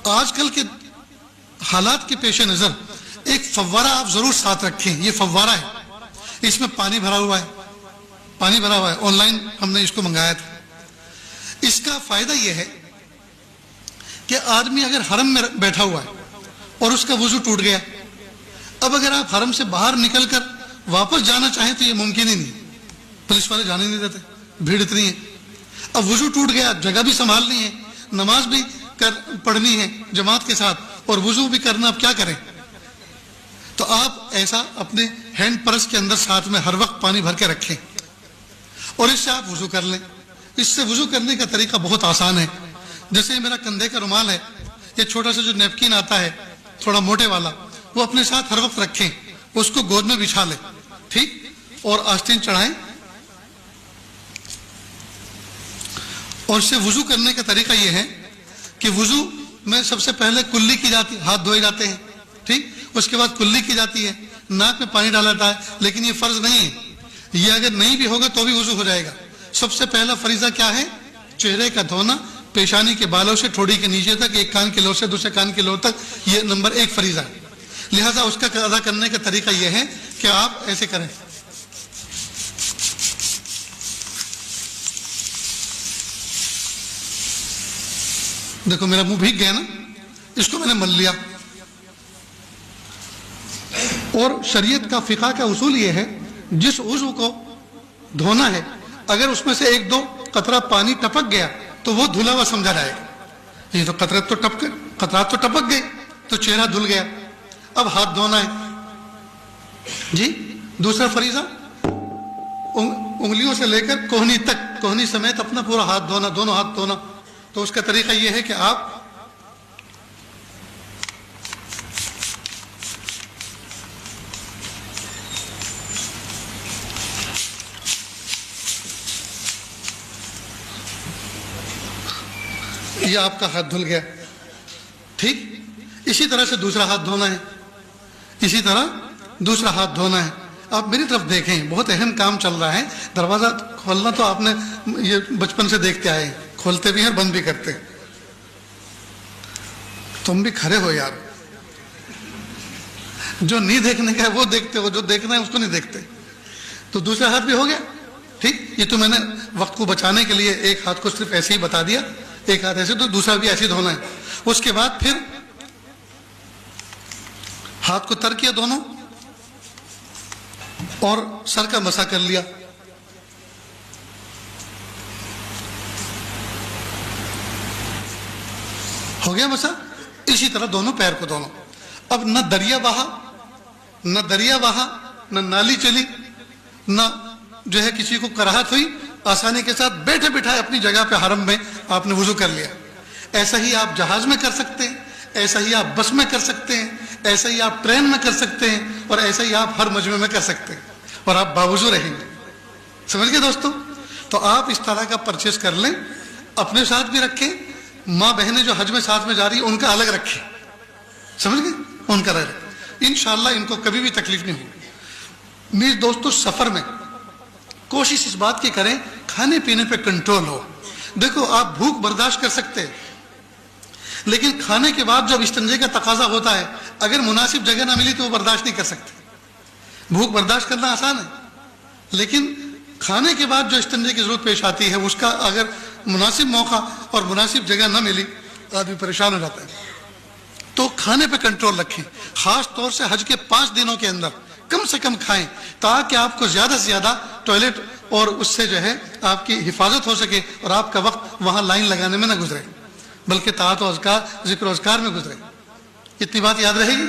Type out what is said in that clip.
آج کل کے حالات کے پیش نظر ایک فوارہ آپ ضرور ساتھ رکھیں. یہ فوارہ ہے، اس میں پانی بھرا ہوا ہے، آن لائن ہم نے اس کو منگایا تھا. اس کا فائدہ یہ ہے کہ آدمی اگر حرم میں بیٹھا ہوا ہے اور اس کا وضو ٹوٹ گیا، اب اگر آپ حرم سے باہر نکل کر واپس جانا چاہیں تو یہ ممکن ہی نہیں، پولیس والے جانے نہیں دیتے، بھیڑ اتنی ہے. اب وضو ٹوٹ گیا، جگہ بھی سنبھالنی ہے، نماز بھی پڑھنی ہے جماعت کے ساتھ اور وضو بھی کرنا، اب کیا کریں؟ تو آپ ایسا اپنے ہینڈ پرس کے اندر ساتھ میں ہر وقت پانی بھر کے رکھیں اور اس سے آپ وضو کر لیں. اس سے وضو کرنے کا طریقہ بہت آسان ہے. جیسے میرا کندھے کا رومال ہے، یہ چھوٹا سا جو نیپکن آتا ہے تھوڑا موٹے والا، وہ اپنے ساتھ ہر وقت رکھیں، اس کو گود میں بچھا لیں، ٹھیک، اور آستین چڑھائیں. اور اس سے وضو کرنے کا طریقہ یہ ہے کہ وضو میں سب سے پہلے کلی کی جاتی، ہاتھ دھوئے جاتے ہیں، ٹھیک، اس کے بعد کلی کی جاتی ہے، ناک میں پانی ڈالا جاتا ہے. لیکن یہ فرض نہیں ہے، یہ اگر نہیں بھی ہوگا تو بھی وضو ہو جائے گا. سب سے پہلا فریضہ کیا ہے؟ چہرے کا دھونا، پیشانی کے بالوں سے ٹھوڑی کے نیچے تک، ایک کان کے لو سے دوسرے کان کے لو تک، یہ نمبر 1 فریضہ ہے. لہذا اس کا ادا کرنے کا طریقہ یہ ہے کہ آپ ایسے کریں، دیکھو میرا منہ بھیگ گیا نا، اس کو میں نے مل لیا. اور شریعت کا فقہ کا اصول یہ ہے، جس عضو کو دھونا ہے اگر اس میں سے 1-2 قطرہ پانی ٹپک گیا تو وہ دھلا ہوا سمجھا جائے گا. یہ تو قطرات تو ٹپک گئے تو چہرہ دھل گیا. اب ہاتھ دھونا ہے جی. دوسرا فریضہ انگلیوں سے لے کر کوہنی تک، کوہنی سمیت اپنا پورا ہاتھ دھونا، دونوں ہاتھ دھونا. تو اس کا طریقہ یہ ہے کہ آپ یہ آپ کا ہاتھ دھل گیا، ٹھیک. اسی طرح سے دوسرا ہاتھ دھونا ہے، اسی طرح دوسرا ہاتھ دھونا ہے. آپ میری طرف دیکھیں، بہت اہم کام چل رہا ہے. دروازہ کھولنا تو آپ نے یہ بچپن سے دیکھتے آئے ہیں، کھولتے بھی ہیں اور بند بھی کرتے. تم بھی کھڑے ہو یار، جو نہیں دیکھنے کا ہے وہ دیکھتے ہو، جو دیکھنا ہے اس کو نہیں دیکھتے. تو دوسرا ہاتھ بھی ہو گیا، ٹھیک. یہ تو میں نے وقت کو بچانے کے لیے ایک ہاتھ کو صرف ایسے ہی بتا دیا، ایک ہاتھ ایسے، تو دوسرا بھی ایسے دھونا ہے. اس کے بعد پھر ہاتھ کو تر کیا دونوں اور سر کا مسح کر لیا. ہو گیا مسح. اسی طرح دونوں پیر کو دونوں. اب نہ دریا بہا، نہ نالی چلی، نہ جو ہے کسی کو کراہت ہوئی، آسانی کے ساتھ بیٹھے بٹھائے اپنی جگہ پہ حرم میں آپ نے وضو کر لیا. ایسا ہی آپ جہاز میں کر سکتے ہیں، ایسا ہی آپ بس میں کر سکتے ہیں، ایسا ہی آپ ٹرین میں کر سکتے ہیں، اور ایسا ہی آپ ہر مجمع میں کر سکتے ہیں، اور آپ باوضو رہیں گے. سمجھ گئے دوستو؟ تو آپ اس طرح کا پرچیز کر لیں، اپنے ساتھ بھی رکھیں. ماں بہنیں جو حج میں ساتھ میں جا رہی ہیں ان کا الگ رکھیں، سمجھ گئے؟ ان کا رہے، انشاءاللہ ان کو کبھی بھی تکلیف نہیں ہوگی. میرے دوستو، سفر میں کوشش اس بات کی کریں کھانے پینے پہ کنٹرول ہو. دیکھو آپ بھوک برداشت کر سکتے ہیں، لیکن کھانے کے بعد جب استنجے کا تقاضا ہوتا ہے، اگر مناسب جگہ نہ ملی تو وہ برداشت نہیں کر سکتے. بھوک برداشت کرنا آسان ہے، لیکن کھانے کے بعد جو استنجے کی ضرورت پیش آتی ہے، اس کا اگر مناسب موقع اور مناسب جگہ نہ ملی آدمی پریشان ہو جاتا ہے. تو کھانے پہ کنٹرول رکھیں، خاص طور سے حج کے 5 دنوں کے اندر کم سے کم کھائیں، تاکہ آپ کو زیادہ سے زیادہ ٹوائلٹ اور اس سے جو ہے آپ کی حفاظت ہو سکے، اور آپ کا وقت وہاں لائن لگانے میں نہ گزرے، بلکہ طاعت و اذکار، ذکر و اذکار میں گزرے. اتنی بات یاد رہے گی.